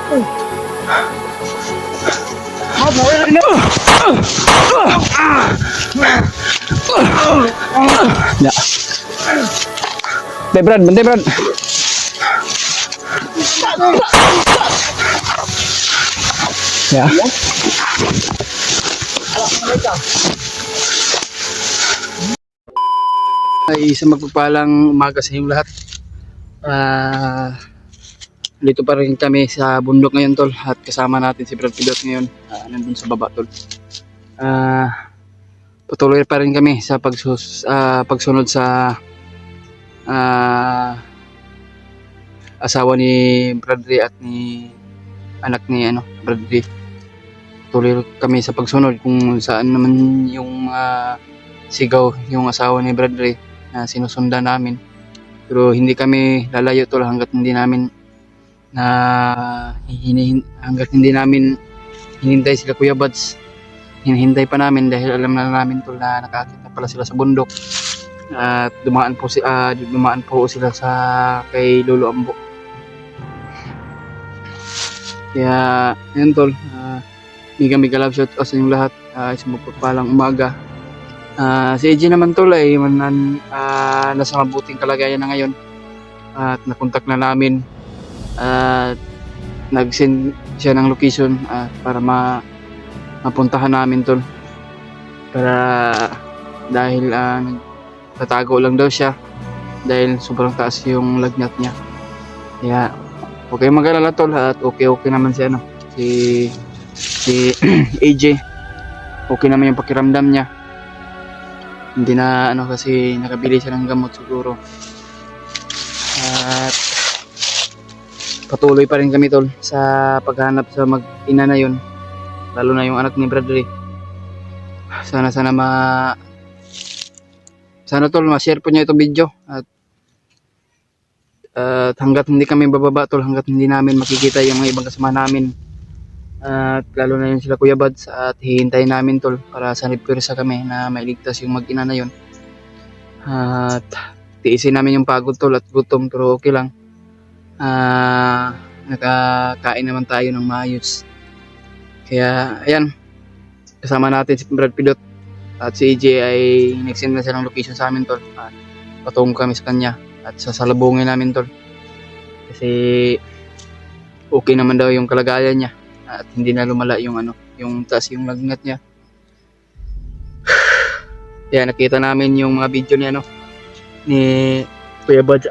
Ya. Brad, bantay Brad. Ya. Ay isang magpagpalang umaga sa inyong lahat. Dito pa rin kami sa bundok ngayon tol, at kasama natin si Brad Pilot ngayon. Nandun sa baba tol. Patuloy pa rin kami sa pagsunod sa asawa ni Bradley at ni anak ni Bradley. Patuloy kami sa pagsunod kung saan naman yung sigaw yung asawa ni Bradley na sinusundan namin. Pero hindi kami lalayo tol hanggat hindi namin hinintay sila Kuya Buds. Hinihintay pa namin dahil alam na namin tol na nakakita pala sila sa bundok. At dumaan po sila sa kay Lolo Ambo. Kaya yun tol, mega love shout out sa inyong lahat. Isang mapagpalang umaga. Si AJ naman tol ay nasa mabuting kalagayan na ngayon. At nakontak na namin at nag-send siya ng location para mapuntahan namin tol. Para dahil tatago lang daw siya dahil sobrang taas yung lagnat niya. Kaya okay mag-alala tol, at okay naman si si AJ. Okay naman yung pakiramdam niya. Hindi na kasi nakabili siya ng gamot siguro. At patuloy pa rin kami tol sa paghanap sa mag-ina na yun, lalo na yung anak ni Bradley. Sana tol ma-share po niya itong video, at hanggat hindi kami bababa tol, hanggat hindi namin makikita yung mga ibang kasama namin, at lalo na yun sila Kuya Buds, at hihintayin namin tol para sanib pwersa kami na mailigtas yung mag-ina na yun. At tiisin namin yung pagod tol at gutom, pero okay lang. Nakakain naman tayo ng maayos. Kaya ayan, kasama natin si Brad Pilot at si AJ ay nag-send na siya ng location sa amin tol, at patungo kami sa kanya at sasalubungin namin tol, kasi okay naman daw yung kalagayan niya at hindi na lumala yung yung taas yung lagnat niya. Kaya nakita namin yung mga video ni Kuya Buds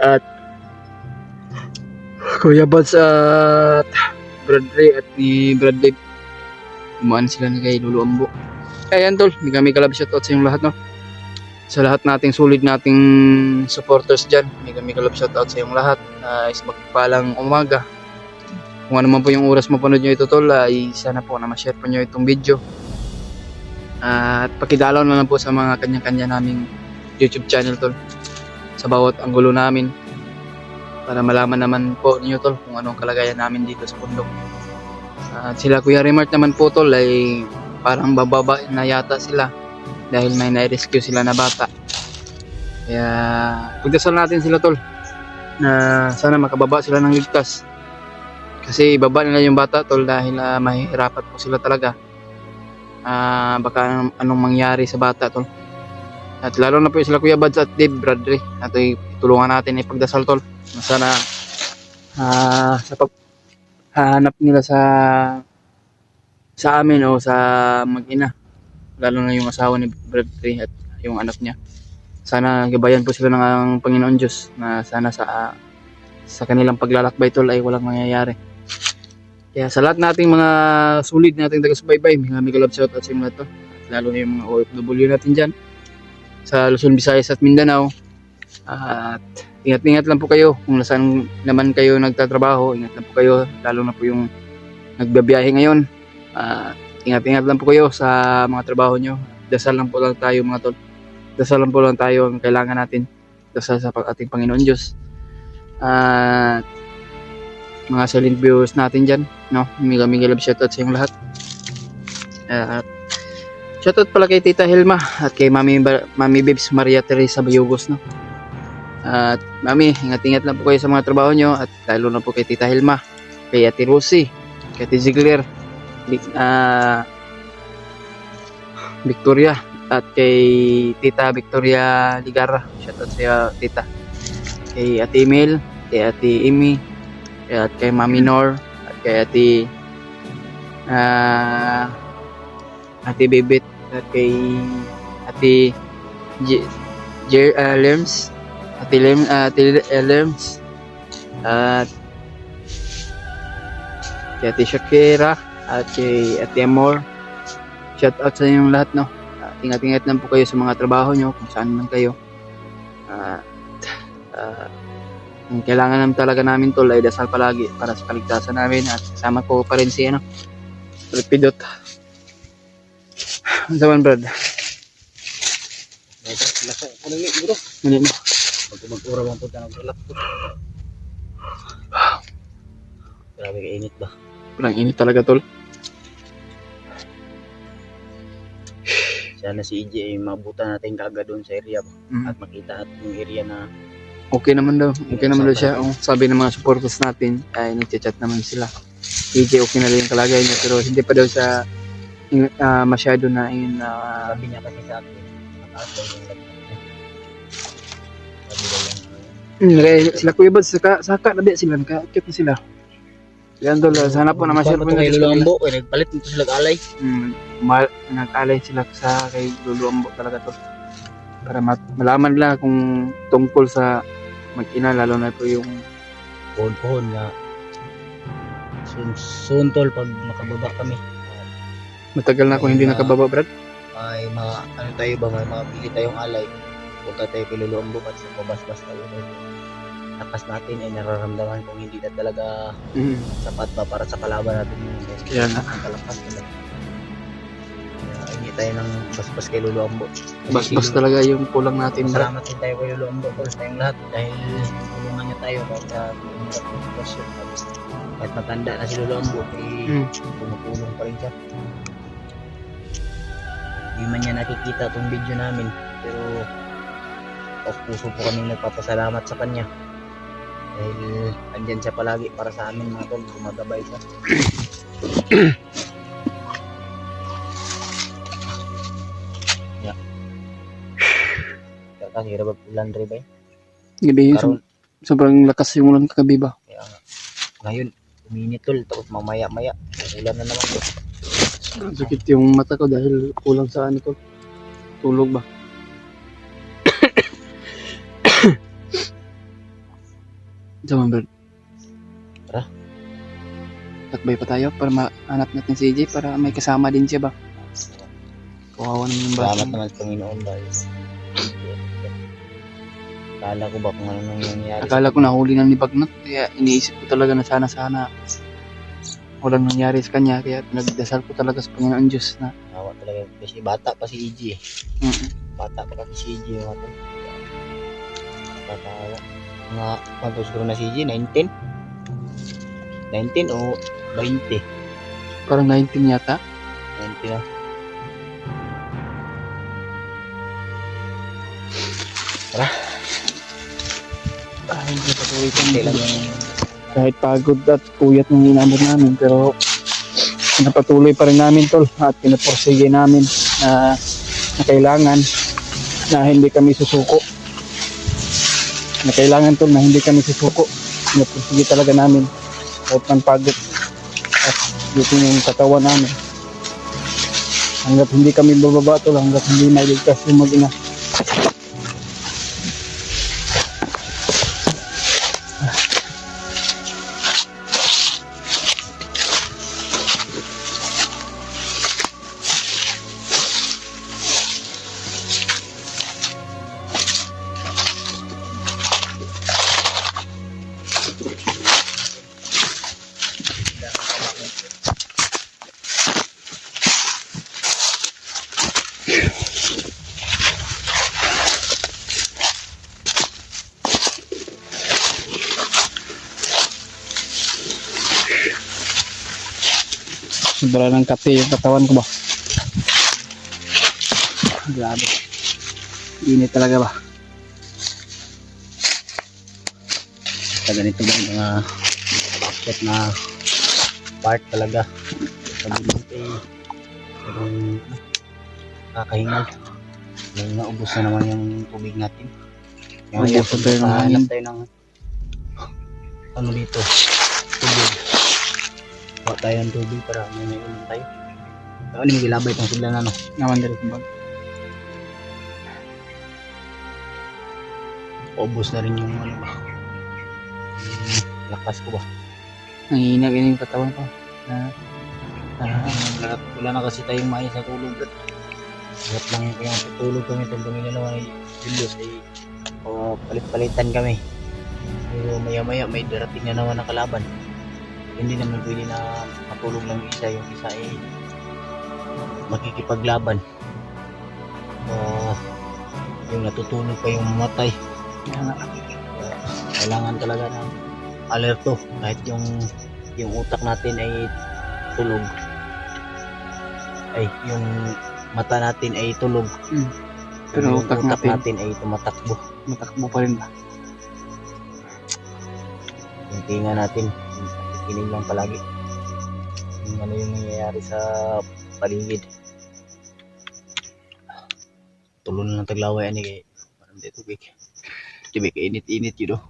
at Bradley at ni Bradley. Umaan sila na kay Lolo Ambo. Ayan tol, may kalab shoutout sa inyong lahat sa lahat nating solid nating supporters dyan. May kalab shoutout sa inyong lahat. Is magpalang umaga. Kung ano man po yung oras mapanood nyo ito tol, ay sana po na ma-share po nyo itong video. At pakidalaw na lang po sa mga kanya-kanya naming YouTube channel tol, sa bawat anggulo namin, para malaman naman po niyo tol kung anong kalagayan namin dito sa bundok. At sila Kuya Remart naman po tol ay parang bababa na yata sila dahil may na-rescue sila na bata. Kaya pagdasal natin sila tol na sana makababa sila ng ligtas, kasi ibaba nila yung bata tol dahil mahihirapan po sila talaga. Baka anong mangyari sa bata tol. At lalo na po sila Kuya Buds at Dave Bradley, at tulungan natin ipagdasal tol na sana sa paghahanap nila sa amin o sa mag-ina, lalo na yung asawa ni Bradley at yung anak niya. Sana gabayan po sila ng Panginoon Diyos, na sana sa kanilang paglalakbay tol ay walang mangyayari. Kaya sa lahat nating mga sulit nating taga-subaybay, may love shout out sa inyo lahat, lalo na yung mga OFW natin dyan sa Luzon, Visayas at Mindanao. At ingat-ingat lang po kayo kung nasaan naman kayo nagtatrabaho. Ingat lang po kayo, lalo na po yung nagbabiyahe ngayon. Ingat-ingat lang po kayo sa mga trabaho nyo. Dasal lang po lang tayo mga tol. Dasal lang po lang tayo ang kailangan natin. Dasal sa ating Panginoon Diyos. At mga silent viewers natin dyan, may love shoutout sa inyong lahat. Shoutout pala kay Tita Helma at kay Mami Bibs Maria Teresa Bayugos. At Mami, ingat-ingat lang po kayo sa mga trabaho nyo, at lalo na po kay Tita Helma, kay Ate Rosie, kay Ate Ziegler, Victoria, at kay Tita Victoria Ligara. Shoutout sa iyo, Tita. Kay Ate Emil, kay Ate Amy, at kay Mami Nor, at kay Ate Bibit, at kay Ate Lerms, Ate Lerms, at kay Ate Shakira, at kay Ate Amor. Shout out sa inyong lahat, no. Ingat-ingat lang po kayo sa mga trabaho nyo, kung saan man kayo. Ang kailangan naman talaga namin, tol, ay dasal palagi para sa kaligtasan namin, at kasama ko pa rin si Repidot. Ano naman, Brad? Hindi mo. Mag-ura lang po tayo ng laptop. Grabe ka init ba? Walang init talaga, tol. Sana si EJ ay mabutan natin kagad doon sa area ba? At makita natin yung area na Okay naman daw. Okay naman daw siya. Sabi ng mga supporters natin ay nagchat naman sila. EJ okay na lang yung kalagay niya, pero hindi pa daw siya masyado na yun. Sabi niya kasi sa akin, mataas daw yung laptop niya. Sabi daw yung Sila Kuya Bad, saka na sila. Nakakit na sila. Yan, tol. Sana po na ma-share po kay nila. Lolo Ambo, nagpalit nito sila alay. Nag-alay sila sa kay Lolo Ambo talaga, tol. Para malaman nila kung tungkol sa mag-ina, lalo na po yung Pohon-pohon nga. Soon tol, pag makababa kami, matagal na ako hindi nakababa, Brad. ay ano tayo ba, may mabili tayong alay. Punta tayo kay Lolo Ambo at sa pabas-bas tayo. Lakas natin ay nararamdaman kung hindi na talaga sapat ba para sa kalaban natin yung Kaya nga. kalapas nila. Kaya hindi tayo ng basbas kay Lolo Ambo. Bas-bas talaga yung kulang natin, Brad. Salamat din tayo kay Lolo Ambo for tayong lahat dahil tulungan niya tayo para sa sitwasyon. Kahit matanda na si Lolo Ambo, tumutulong pa rin siya. Hindi man niya nakikita itong video namin, pero puso po kami nagpapasalamat sa kanya. Dahil andyan siya palagi para sa amin mga tol, gumagabay siya. Yeah. Kaya kasi hirap ulan rin ba eh. Gabi, Karon, sobrang lakas yung ulan kagabi ba? kaya nga. Ngayon, uminit tol, tapos mamaya-maya, ulan na naman tol. Sakit yung mata ko dahil kulang sa ano ko. Tulog ba? Zaman, Brad. Tara. Takbay pa tayo para mahanap natin si AJ para may kasama din siya ba? Kawawa naman yung bata. Salamat naman sa Panginoon dahil akala ko ba kung ano nang nangyari. Akala ko nahuli na ni Bagnot, kaya iniisip ko talaga na sana walang nangyari sa kanya, kaya nagdasal ko talaga sa Panginoon Diyos na Awa talaga kasi bata pa si EJ eh. Bata pa kasi si EJ yung ato. Nakakaawa. Mga kwanto siguro na si EJ? 19? 19 o 20? parang 19 yata. 20 na. Hindi patuloy Hindi lang yung kahit pagod at puyat ng inabot namin, pero napatuloy pa rin namin, tol, at pinaporsige namin na kailangan na hindi kami susuko, na kailangan, tol, na hindi kami susuko. Pinaporsige talaga namin kahit ng pagod at dito yung katawan namin, hanggat hindi kami bababa, tol, hanggat hindi mailigtas yung mag-ina. Sobra ng kape yung katawan ko ba? Grabe. Init talaga ba? sa ganito ba yung mga bakit na part talaga sa bundok parang kakahingal. Ngayon naubos na naman yung tubig natin. Ngayon Ubos na tayo ng hanap hangin. tayo ng ano dito, tubig. Kuha tayo ng tubig para may ulam tayo. Ano yung gilabay itong sila na no? Naman dito kumbag. Ubos na rin yung ano ba? Lakas ko ba? Nangihinag yung katawan ko. Wala na kasi tayong maayos sa tulog. Hirap lang yung tutulog kami itong pamilya naman ni Julius palit-palitan kami. Pero maya-maya may darating na naman na kalaban. Hindi naman pwede na matulog lang isa, yung isa ay makikipaglaban. Yung natutulog pa yung mamatay. Kailangan talaga ng alerto kahit yung utak natin ay tulog, ay yung mata natin ay tulog, Pero yung utak natin ay tumatakbo. matakbo pa rin ba? Yung tinga natin kikinig lang palagi yung ano yung nangyayari sa paligid. Tulo na lang taglaway ani kay parang dito big init yun.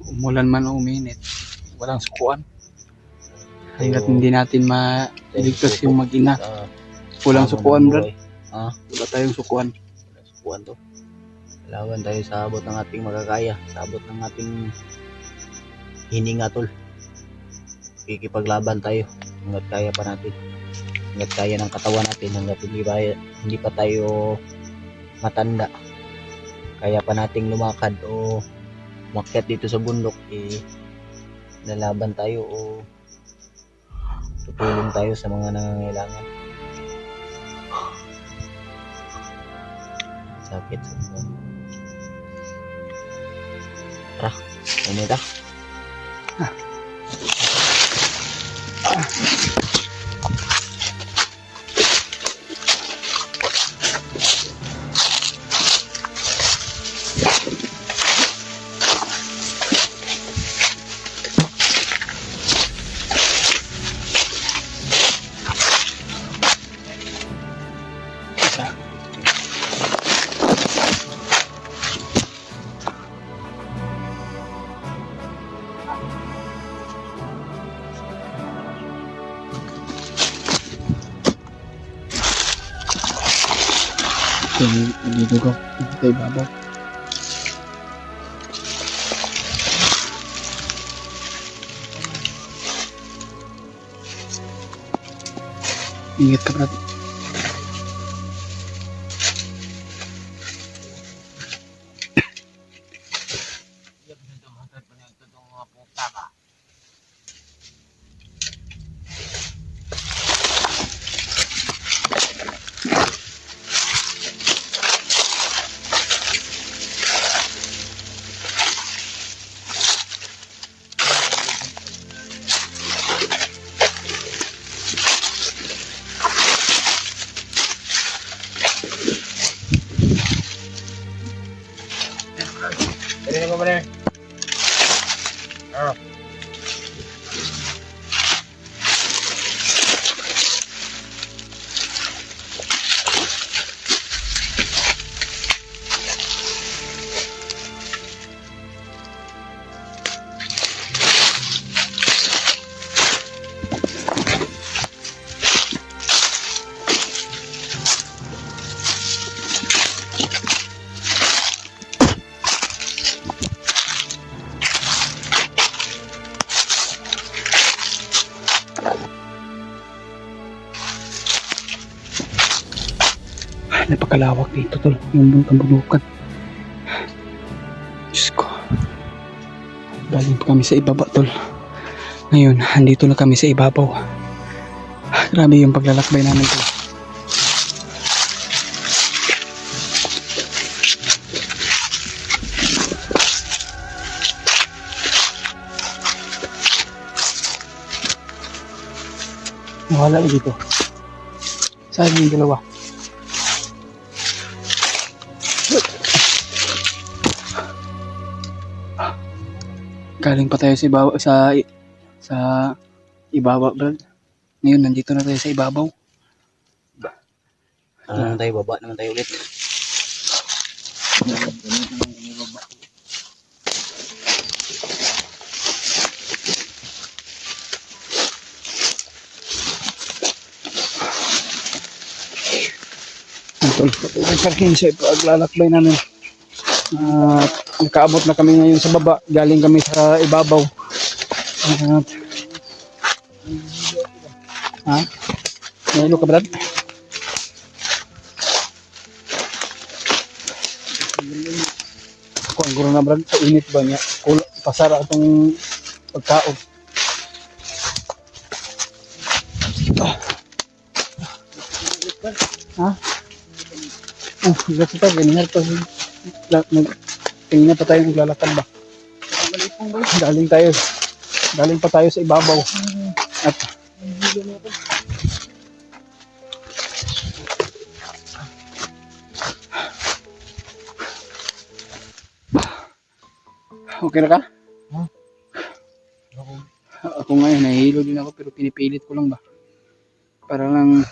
Umulan man o uminit, walang sukuan. Hanggat hindi natin ma-iligtas yung mag-ina. Walang sukuan, brad. Wala tayong sukuan. Walang sukuan to. Kailangan tayo sa abot ng ating magkakaya, sa abot ng ating hininga tol. Kikipaglaban tayo hanggat kaya pa natin. Hanggat kaya ng katawan natin, hanggat hindi pa tayo matanda. Kaya pa nating lumakad o umakyat dito sa bundok, lalaban tayo o tutulong tayo sa mga nangangailangan. Sakit sa mga. Tara, umita. Dito ko, tayo babaw. Ingat ka, brad. Dali na ba rin? Napakalawak dito, tol. Yung bulukan. Diyos ko. Galing pa kami sa ibaba, tol. Ngayon, andito na kami sa ibabaw. Grabe yung paglalakbay namin, tol. Nawala dito. Saan yung dalawa? Galing pa tayo sa ibaba, Brad. Ngayon, nandito na tayo sa ibabaw. Ano naman tayo, baba naman tayo ulit. Tol, patuloy pa rin sa paglalakbay namin. At nakaabot na kami ngayon sa baba. Galing kami sa ibabaw. At, ha? Nahilo ka, Brad? Kung guro na, Brad, sa init ba niya? Pasara itong pagkaon. Ha? Oh, gati pa, ganyan pa. Tingnan pa tayo naglalakad ba? Galing pa tayo sa ibabaw. At okay na ka? Ako ngayon, nahihilo din ako pero pinipilit ko lang ba? Para lang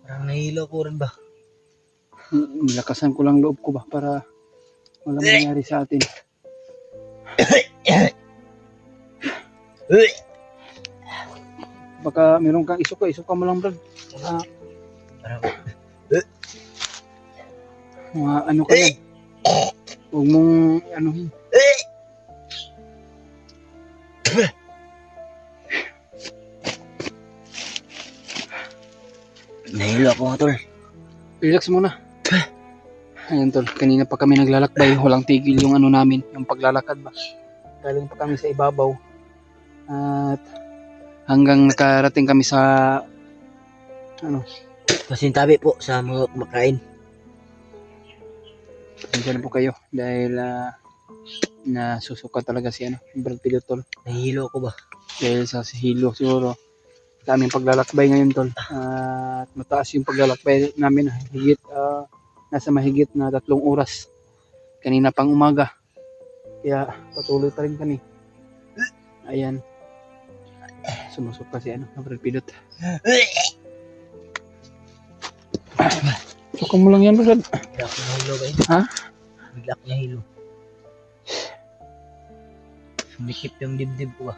Parang nahilo ko rin ba? nilakasan ko lang loob ko ba para walang mangyari sa atin. Baka meron kang isuka mo lang, Brad. Parang Mga ano ka lang. Huwag mong anuhin. nahilo ako nga, tol. Relax muna. Ayan, tol, kanina pa kami naglalakbay, walang tigil yung ano namin, yung paglalakad ba. Galing pa kami sa ibabaw. At hanggang nakarating kami sa ano, Pasintabi po sa mga kumakain. nandiyan po kayo dahil nasusuka talaga si ano, Brad Pitt, tol. Nahilo ako ba? Dahil sa hilo siguro. Daming paglalakbay ngayon, tol. At mataas yung paglalakbay namin, higit nasa mahigit na 3 oras. Kanina pang umaga. Kaya patuloy pa rin kami. Ayan. Sumusok kasi ano, Brad Pitt. Suka mo lang yan, Brad. Bigla ko nahilo ba yun? Ha? Bigla ko nahilo. Sumikip yung dibdib ko ba?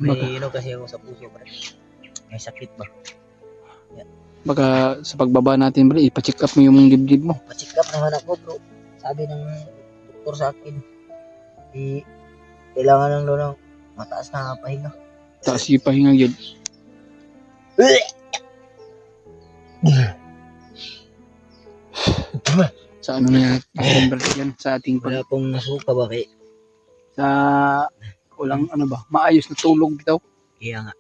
May ano kasi ako sa puso ba? May sakit ba? Baka sa pagbaba natin, Brad, ipacheck up mo yung dibdib mo. Pa-check up naman ako, bro. Sabi ng doktor sa akin, kailangan lang daw ng mataas na pahinga. Taas yung pahinga yun. Sa ano na yan, Brad, yan, sa ating Wala pong nasuka ba kay? sa walang ano ba, maayos na tulog bitaw. Kaya nga.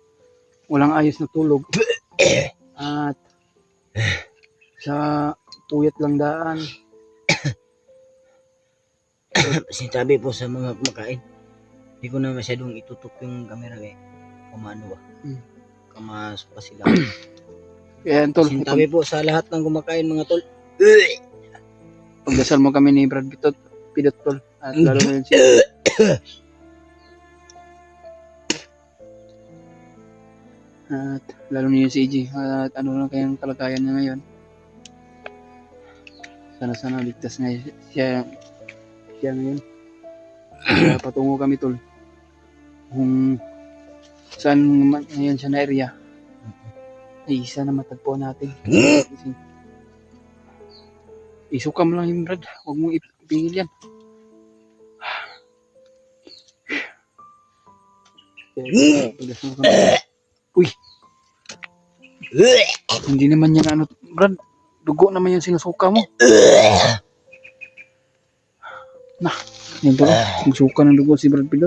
Walang ayos na tulog. At sa puyat lang daan. Sinasabi po sa mga kumakain, hindi ko na masyadong itutok yung camera kay kumano ba? Kamasok pa sila. Kaya tol, Sinasabi po sa lahat ng kumakain mga tol. pagdasal mo kami ni Brad Pitt, tol. At lalo na yun si at lalo na yun si EJ. At ano na kayang kalagayan niya ngayon. Sana ligtas na siya ngayon. Kaya patungo kami, tol. Kung saan ngayon siya na area, ay sana matagpuan natin. Isuka mo lang yung Brad. Huwag mong ipingil yan. Pagdasal mo kami. Uy! Hindi naman yan ano, Brad. Dugo naman yung sinusuka mo. Nah, yan pala. Magsuka ng dugo si Brad Pitt.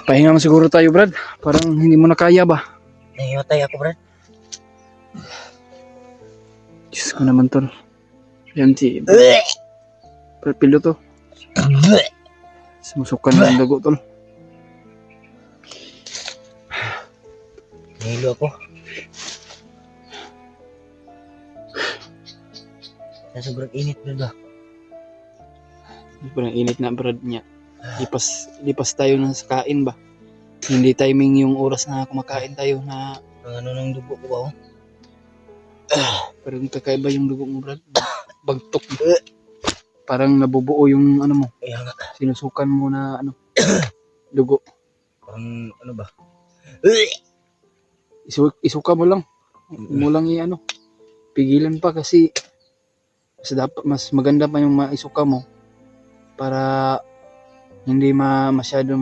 Pahinga mo siguro tayo, Brad. Parang hindi mo na kaya ba? Nahimatay ako, Brad. Diyos ko naman, tol. Yan si Brad Pitt to. Sumusuka na ng dugo, tol. Nahilo ako. Sa sobrang init, Brad ba? Sobrang init na, Brad niya. lipas tayo na sa kain ba. Hindi timing yung oras na kumakain tayo na Ang ano ng dugo ko ba? Oh? pero kakaiba yung dugo mo, Brad. Bagtok. Parang nabubuo yung ano mo. Kaya nga. Sinusukan mo na ano dugo. Parang ano ba? Isuka mo lang. Huwag mo lang i-ano. Pigilan pa kasi mas maganda pa yung maisuka mo para hindi masyado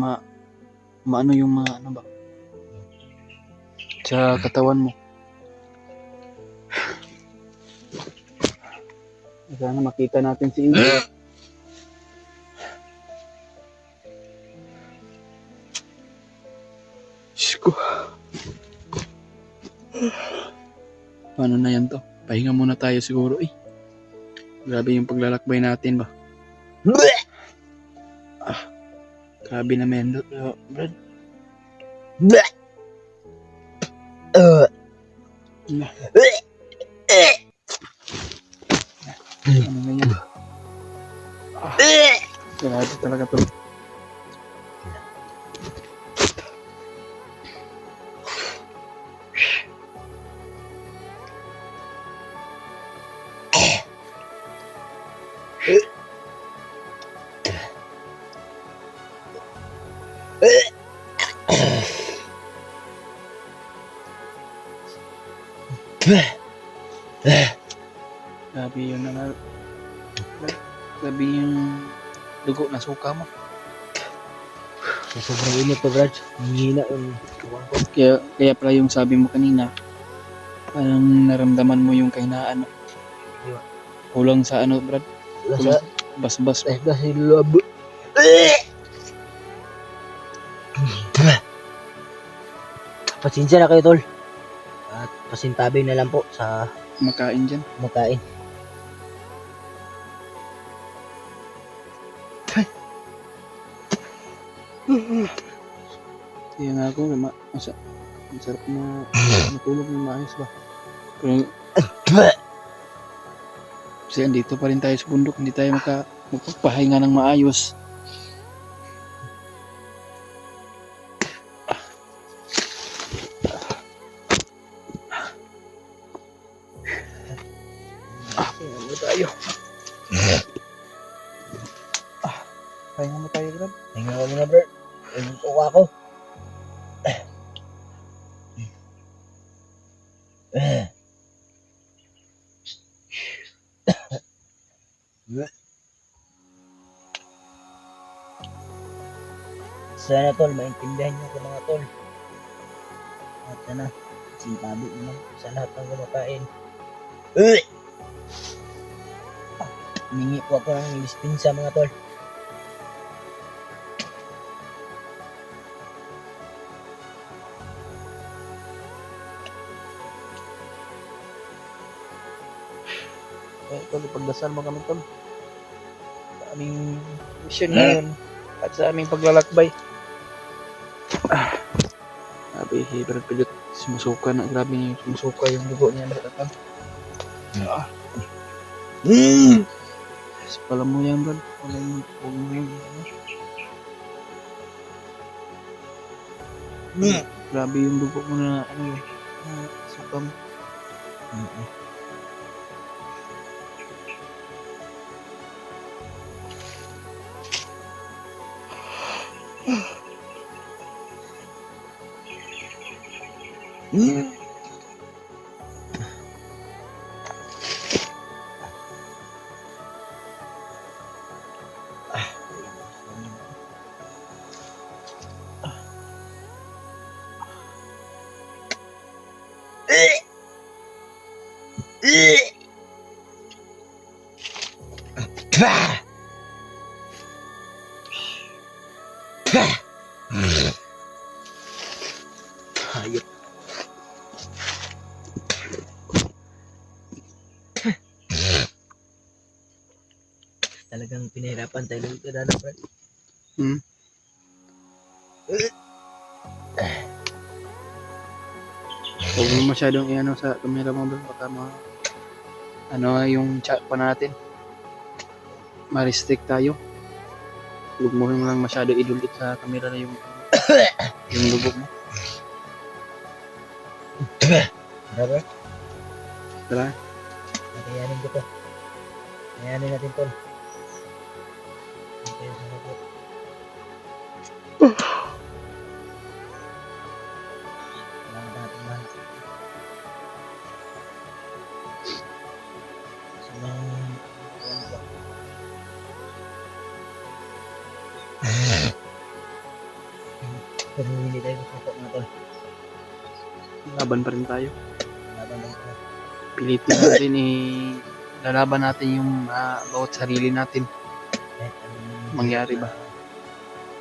maano yung mga ano ba sa katawan mo. Sana makita natin si Ingo. Shko. Paano na yan to? Pahinga muna tayo siguro eh. Grabe yung paglalakbay natin ba? Grabe na mendot, Brad. Ano na yan? Grabe talaga to. Grabe yun na grabe yung dugo na suka mo. Sobrang init to, Brad. Hihina yung tuwang ko. Kaya pala yung sabi mo kanina, parang naramdaman mo yung kahinaan. Kulang sa ano, Brad? Wala sa Bas-bas. dahil labo. Pasensya na kayo, tol. At pasintabi na lang po sa Makain dyan. makain. Kaya nga ako, masarap na matulog ng maayos ba? Pero, kasi andito pa rin tayo sa bundok, hindi tayo magpapahinga ng maayos. Pahinga mo tayo. Pahinga mo tayo, Brad. Hinga ko muna, Brad. Tuwa ako. Sana, tol, maintindihan niyo ko, mga tol. At sana, sintabi naman sa lahat ng kumakain. Humingi po ako ng dispensa, mga tol. Tol, ipagdasal mo kami, Tol. Sa aming mission ngayon at sa aming paglalakbay. Grabe, Brad Pilot. Sumusuka na. Grabe niya yung sumusuka yung dugo niya, Brad. Pala mo yan, Brad. Pala mo yan. Grabe yung dugo mo na ano yun. Suka mo. Hayop. Talagang pinahirapan tayo dito, Dada, Brad. Huwag mo masyadong i-ano sa camera mo, Brad. Baka ano yung chat pa natin. Ma-restrict tayo. Huwag mo lang masyado idulit sa camera na yung lubog mo. Brother, Tara. nakayanin ko to. Kayanin natin tol. Okay, salamat. Salamat natin mahal. Sunang buwan ba? Pero hindi tayo susuko na tol. Laban pa rin tayo. Laban lang tayo. Pilitin natin lalaban natin yung bawat sarili natin. Kahit anong Mangyari ba?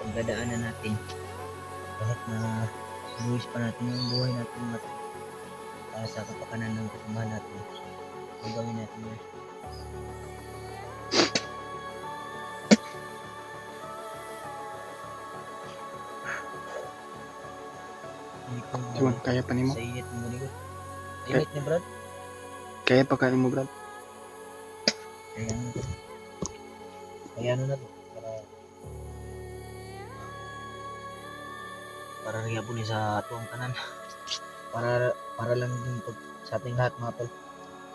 pagdadaanan natin. Kahit na buwis pa natin yung buhay natin para sa kapakanan ng kasamahan natin. Gagawin natin yun. Hindi ko Diwan, kaya pa ni mo? sa init mo malikot. Init niya Brad? Kaya pa kain mo, Brad? Kaya ano to? Kaya ano na to? Para riyabuli sa tuwang kanan. Para lang din to sa ating lahat mga tol.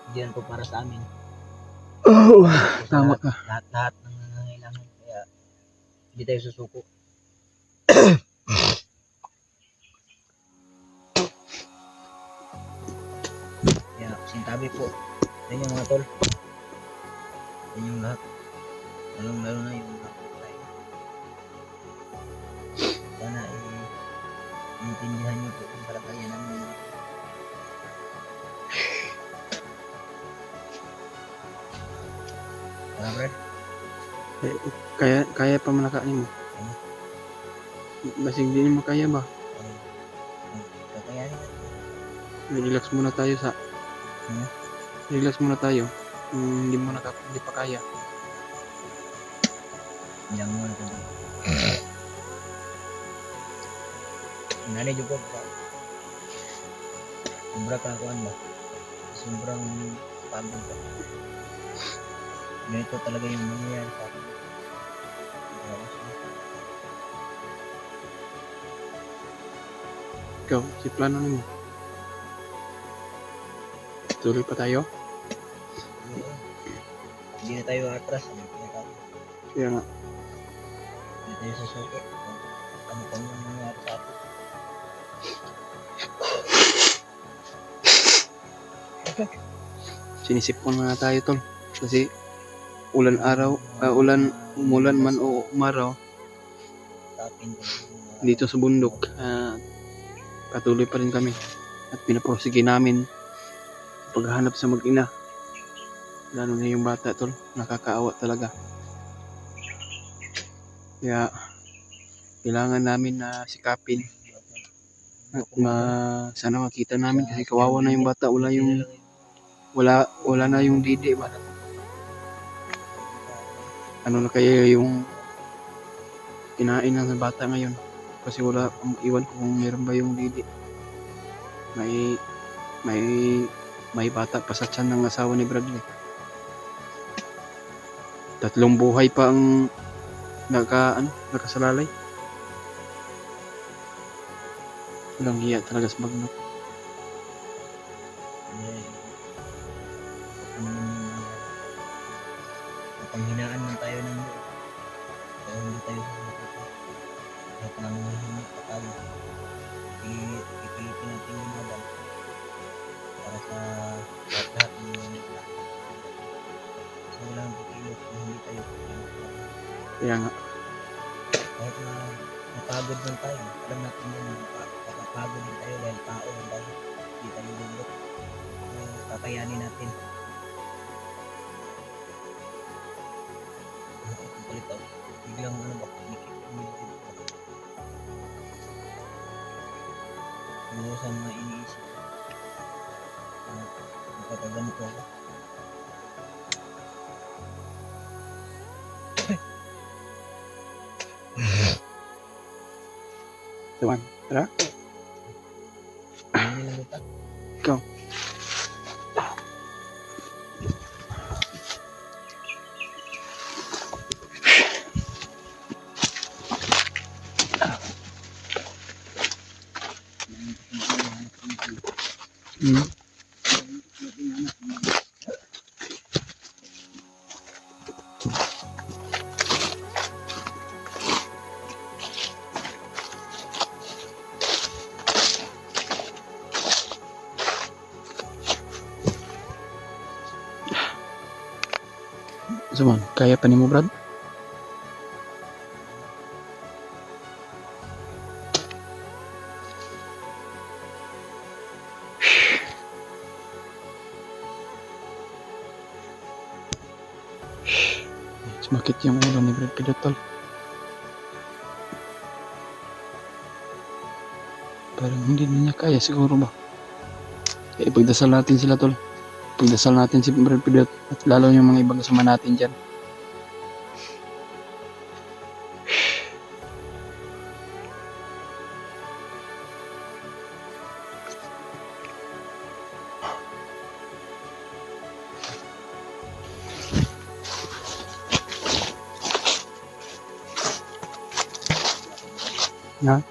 Hindi yan to para sa amin. Oh, Ito sa tama ka. lahat ng nangangailangan. Kaya hindi tayo susuko. Kaya sintabi po sa inyo mga tol. Sa inyong lahat. Lalo na yung mga kapatay. Sana intindihan niyo po yung kalagayan namin. Tara, Brad. Kaya pa manakain mo. Basig din mo kaya ba? Kakayanin natin. Relax muna tayo sa... Hmm? Relax muna tayo. Hindi pa kaya. Yang mo na ito. Nanay juga po. Sobrang kakakuan ba? Sobrang pagod ba? Ganito talaga yung nangyayari sa akin. Ikaw, si plano mo. Tuloy pa tayo? Hindi na tayo atras. Kaya nga. Hindi tayo susuko. Ano pa yung nangyayari sa atin? Sinisipon na tayo, tol. Kasi umulan man o umaraw Sa akin. dito sa bundok, patuloy pa rin kami at pinaprosige namin paghahanap sa mag-ina, lalo na yung bata, tol. Nakakaawa talaga, kaya kailangan namin na sikapin at sana makita namin kasi kawawa na yung bata. Wala na yung didi ba? Ano na kaya yung kinain ng bata ngayon, kasi wala, iwan ko kung meron ba yung didi. May bata pa sa tiyan ng asawa ni Bradley. 3 buhay pa ang nakasalalay. Walang hiya talaga sa Magno. Panghinaan man tayo ng loob. Kaya hindi tayo susuko. Kahit nanguhihimik pa tayo. Ipilitin natin yung laban. Para sa lahat ng mga so walang pipilot kung hindi tayo pipilot. Kaya nga, Kahit na napagod man tayo, alam natin yun, napapagod din tayo dahil tao lang tayo. Hindi tayo lulot. So, kakayanin natin. Palit ako. Biglang ano ba, kumikip. Iwasan mga iniisip. Magkakaganito ako. Tuwan, tara. Ano nilang lupa? Ikaw. Hmm. So man, kaya pa nimo Brad? Sumakit yung ulo ni Brad Pidotol. Parang hindi na niya kaya siguro ba? Kaya ipagdasal natin sila tol. Pagdasal natin si Brad Pidot at lalo yung mga ibang kasama natin dyan. Ha?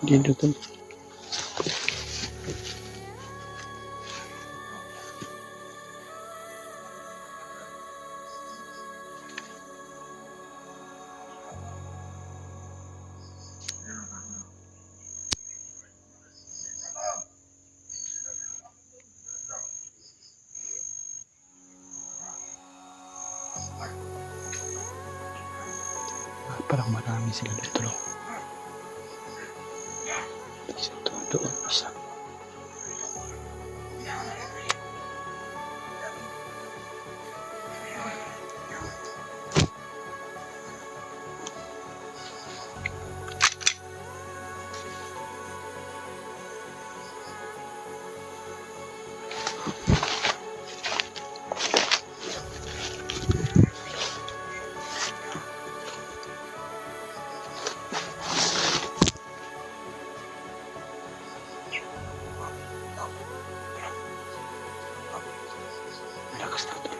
Dito tol. Parang marami sila dito tol. Isa doon, isa. Malakas na tol.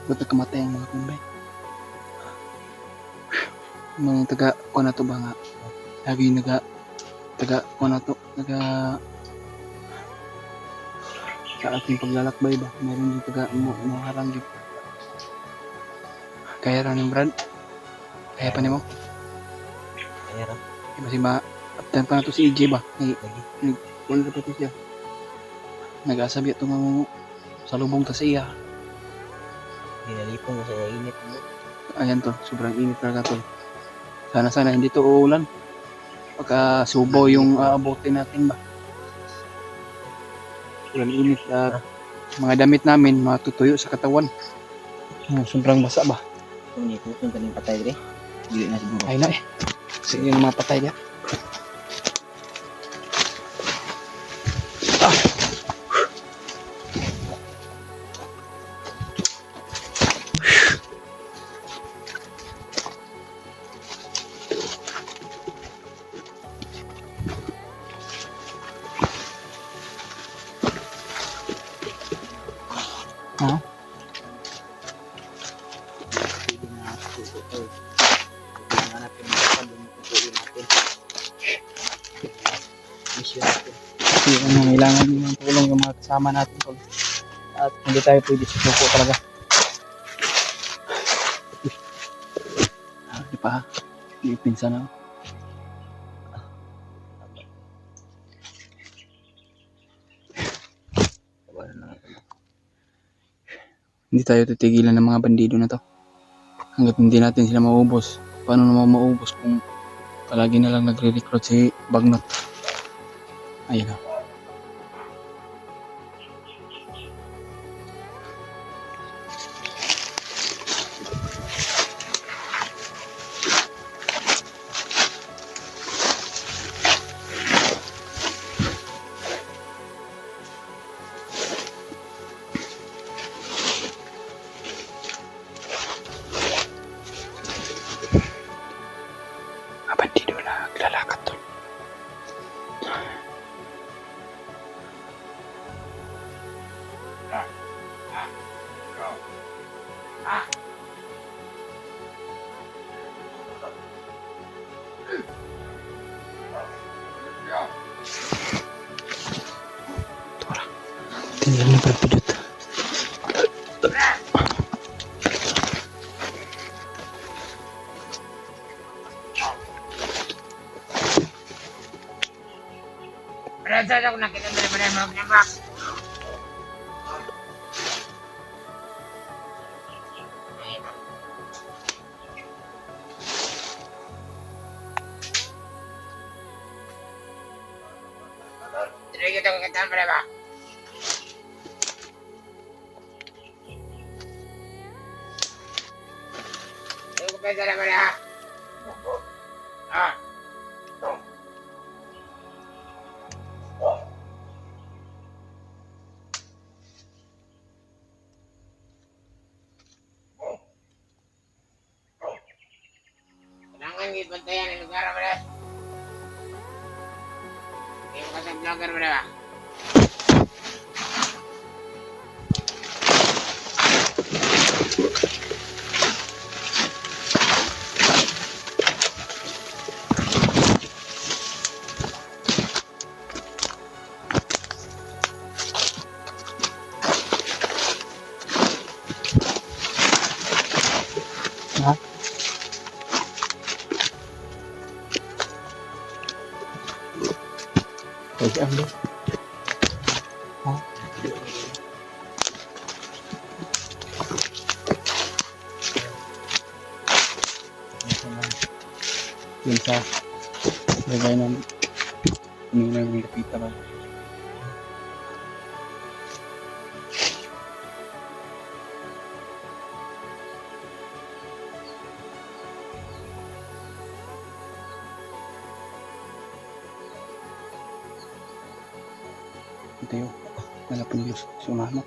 Buti kamatay ang mga kumbay. Mga taga ko na to ba nga? Lagi taga ko na to, sa ating paglalakbay ba, meron yung harang yung kaya rin yung Brad. Kaya pa nimo. Kaya ra. Kasi ma-uptan pa na to si EJ ba. Wala pa to siya. Nag-asabi ito mga sa lubong ta sa iya. Ginalipong ko sa init mo. Ayan tol, sobrang init talaga tol. Sana hindi to uulan. Pagka subo yung aabutin natin ba. Sobrang init at mga damit namin matutuyo sa katawan. Sobrang basa ba. Kung hindi po, kung kaning patay dire. Dili na siguro. Ay na eh. Sige yung mga patay niya. Ha? Kasi kailangan din ng tulong yung mga kasama natin tol. At hindi tayo pwede susuko talaga. Di pa ha? Hindi pinsan na. Hindi tayo titigilan ng mga bandido na to. Hanggat hindi natin sila maubos. Paano naman maubos kung palagi na lang nagre-recruit si Bagnot? Ayun o. Mga bandido na naglalakad tol. Tora. Tingnan niyo berpidot. Rasa aku nak kita daripada mau nembak. Jadi kita kata berapa? Aku pesa daripada. Ah. Kenangan gitu bantayan di lugar berapa? Yung kata vlogger berapa? Ha? Ay, ano? Ha? Yun sa lagay ng kuninang lapita ba? Ito yun. Wala pang Diyos. Sumama.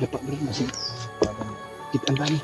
Lapa bro. Masig. Kita ang dami.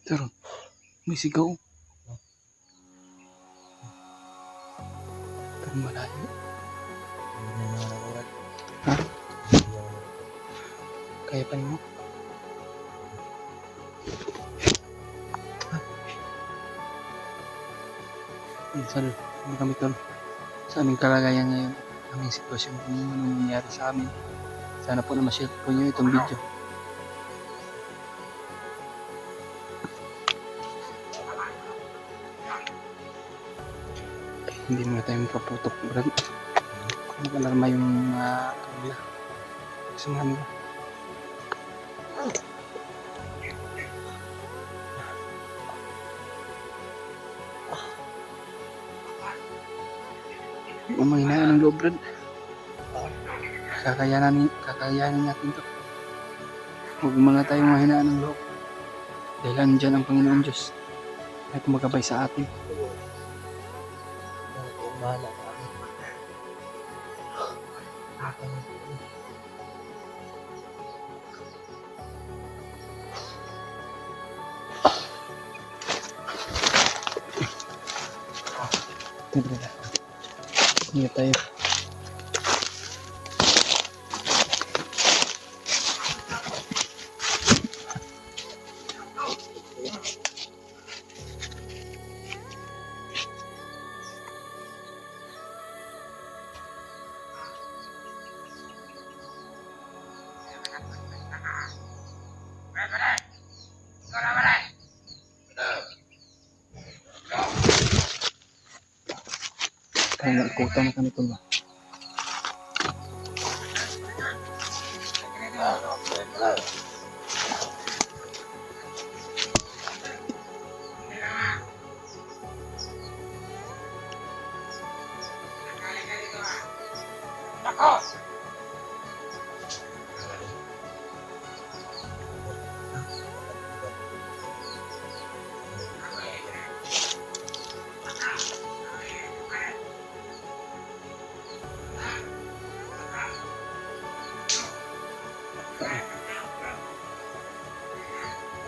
Pero, may sigaw. Pero malayo. Ha? Kaya pa mo? Minsan, ano kami tol? Sa aming kalagayan ngayon, aming sitwasyon kung ano nangyari sa amin. Sana po na ma-share po nyo itong video. Hindi muna tayo mapaputok, Brad. Kung nag-alarma yung kanila. Samahan mo. Yung mga hinaan ng loob, Brad. Kakayanin natin to. Huwag mga tayong mga hinaan ng loob. Dahil andyan ang Panginoon Diyos na tumagabay sa atin. Bahala ka kami. Ito, Brad. Ingat tayo. Kaya naikutan na kami ito ba?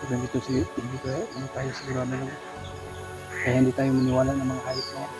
Kaya dito hindi tayo sigurado lang. Kaya hindi tayo maniwala ng mga hayop na yan.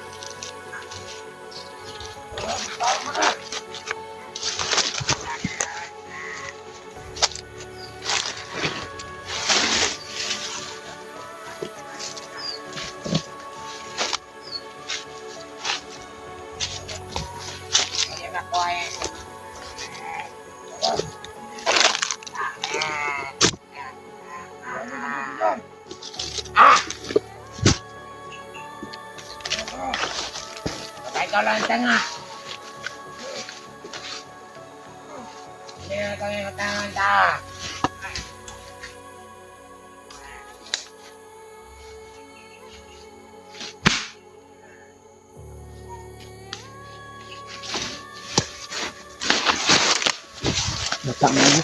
Ikaw lang ang tanga. Hindi na kami matangan ta. Bata mo na.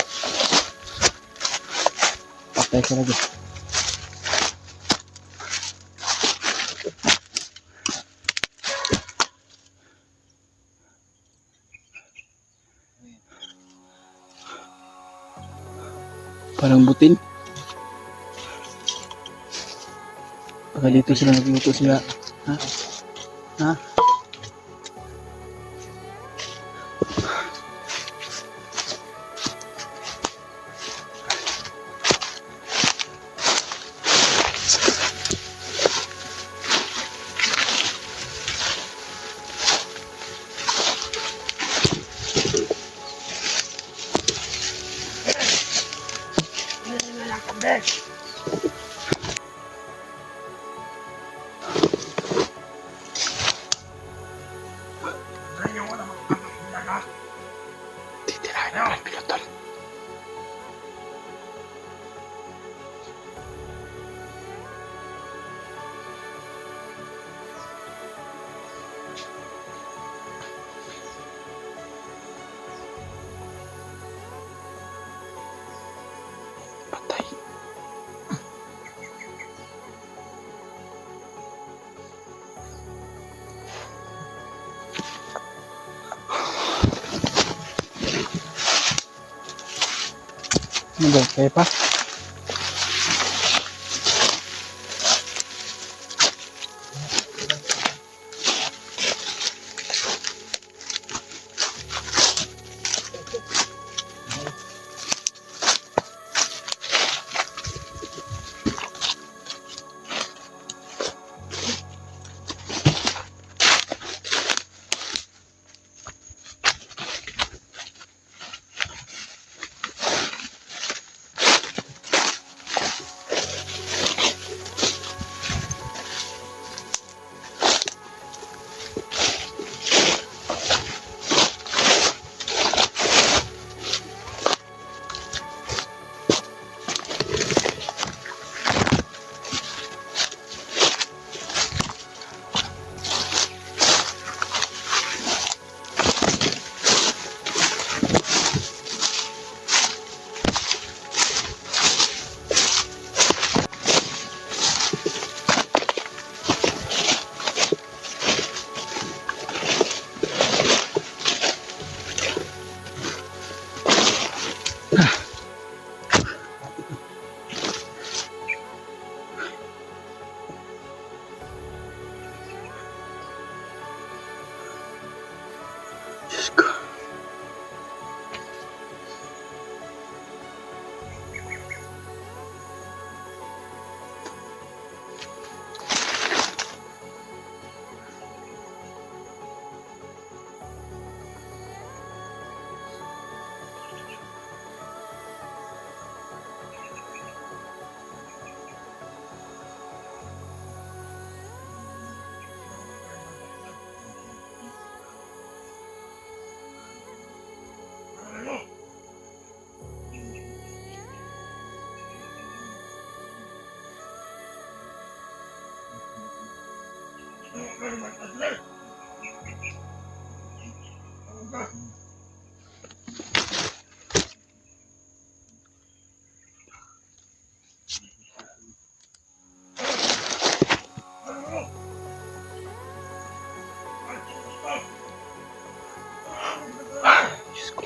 Patay ka lagi. Parang butin. Baka dito sila nagluto sila. Ha? Ha? Titirahin ang pilotol. Patay. Ano ba? Kaya pa? Diyos ko.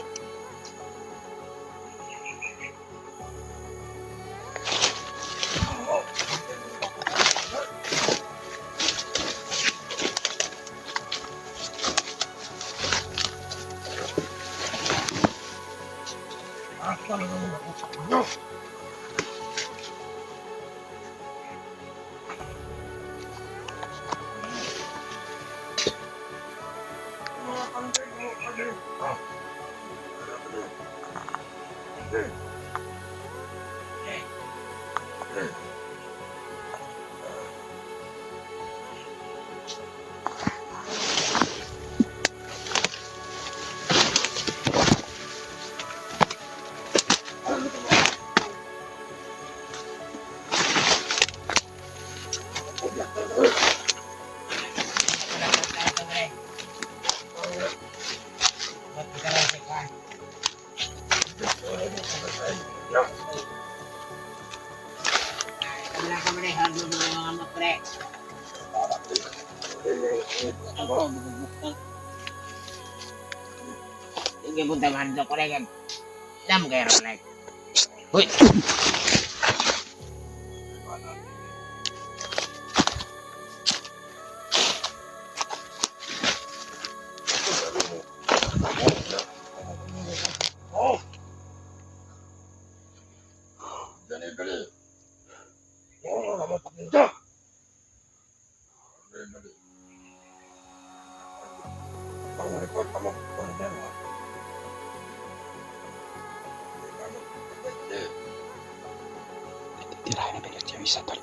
Wala ka pre, halo mo yung mga pre. Sige punta man ko pre kan. Dam kayo pre. Hoy. Tirahin na pilit yung isa tol.